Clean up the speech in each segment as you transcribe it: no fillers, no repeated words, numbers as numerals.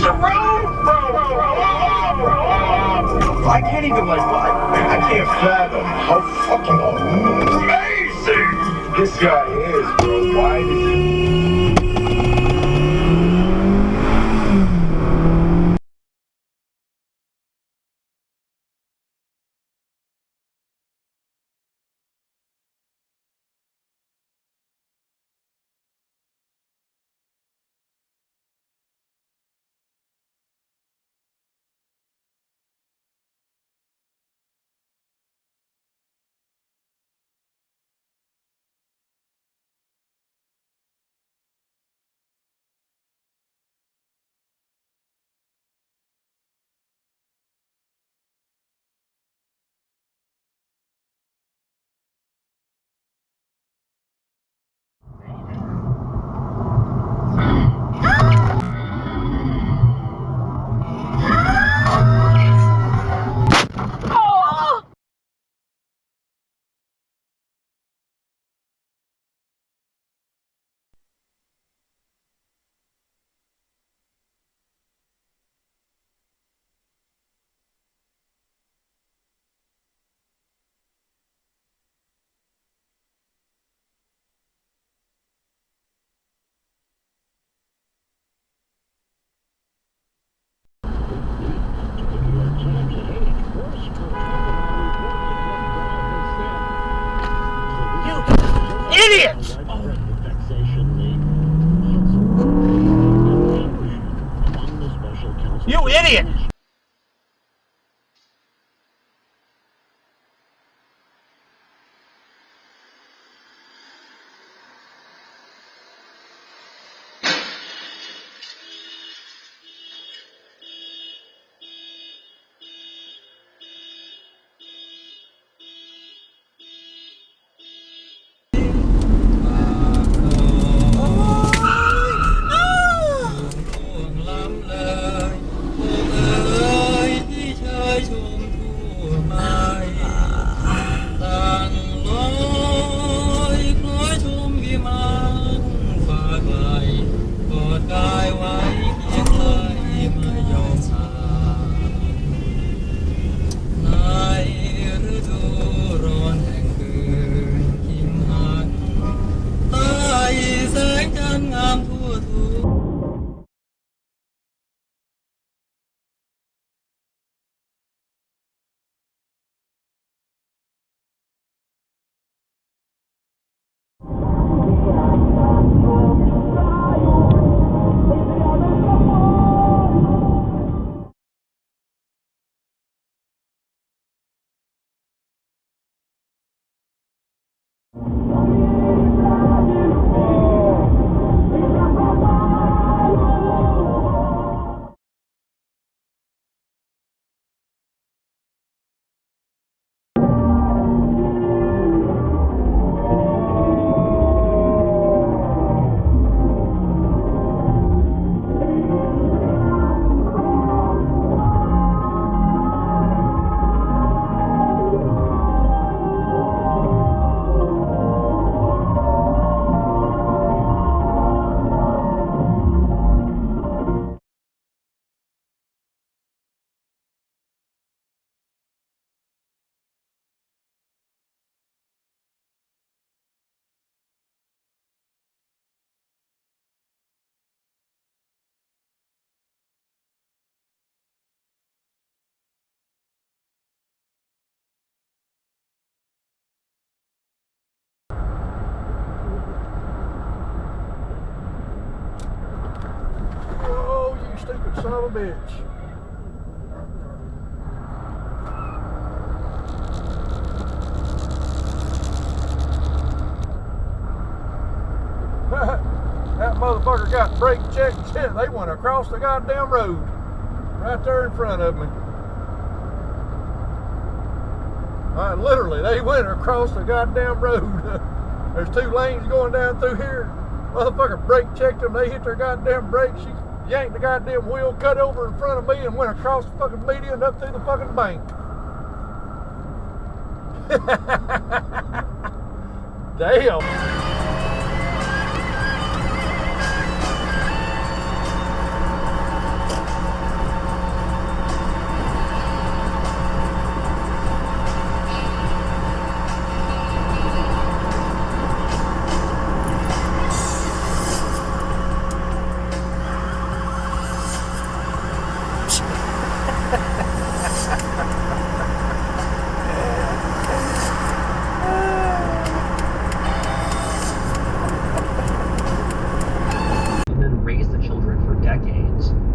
the road, I can't even I can't fathom how fucking amazing this guy is, bro. Why did he... Idiots! You idiot! Stupid son of a bitch. That motherfucker got brake checked. Shit, they went across the goddamn road. Right there in front of me. Literally, they went across the goddamn road. There's 2 lanes going down through here. Motherfucker brake checked them. They hit their goddamn brakes. She yanked the goddamn wheel, cut over in front of me, and went across the fucking median and up through the fucking bank. Damn.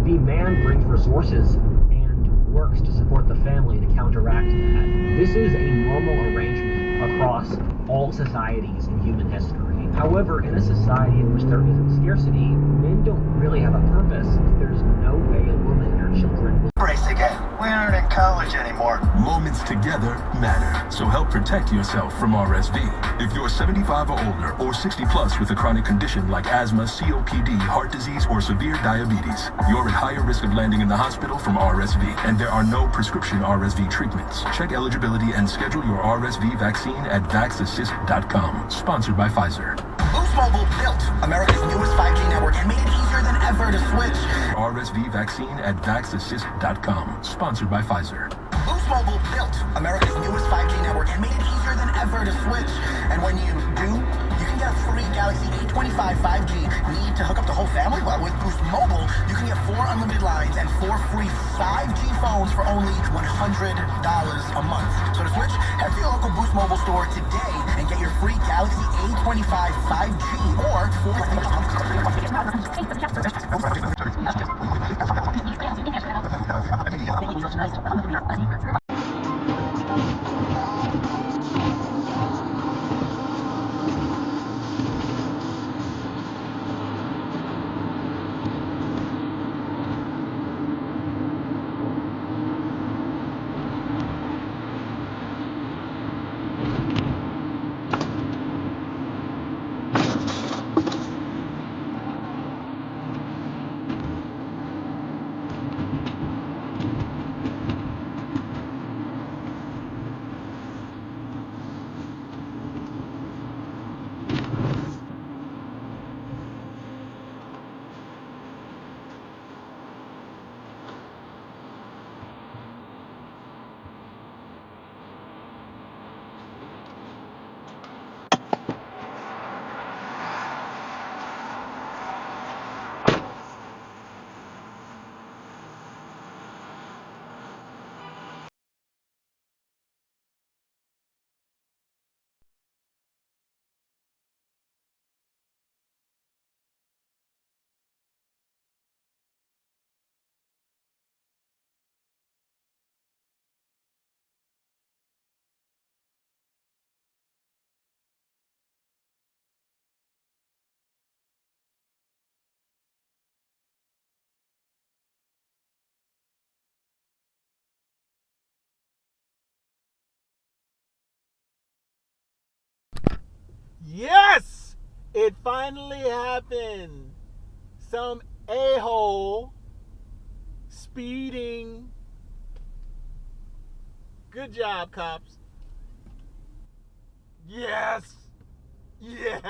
The man brings resources and works to support the family to counteract that. This is a normal arrangement across all societies in human history. However, in a society in which there isn't scarcity, men don't really have a purpose. There's no way a woman and her children will Brace again. We aren't in college anymore. Moments together matter, so help protect yourself from RSV. If you're 75 or older or 60 plus with a chronic condition like asthma, COPD, heart disease, or severe diabetes, you're at higher risk of landing in the hospital from RSV, and there are no prescription RSV treatments. Check eligibility and schedule your RSV vaccine at vaxassist.com. Sponsored by Pfizer. Boost Mobile built America's newest 5G network and made it easier than ever to switch. RSV vaccine at vaxassist.com. Sponsored by Pfizer. Boost Mobile built America's newest 5G network and made it easier than ever to switch. And when you do, you can get a free Galaxy A25 5G. Need to hook up the whole family? Well, with Boost Mobile, you can get 4 unlimited lines and 4 free 5G phones for only $100 a month. So to switch, head to your local Boost Mobile store today and get your free Galaxy A25 5G or 4... Yes! It finally happened. Some a-hole speeding. Good job, cops. Yes! Yes!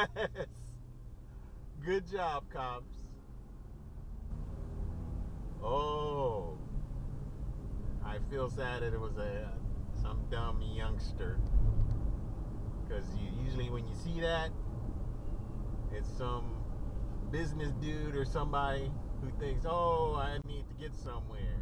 Good job, cops. Oh. I feel sad that it was some dumb youngster. Because usually when you see that, it's some business dude or somebody who thinks, oh, I need to get somewhere.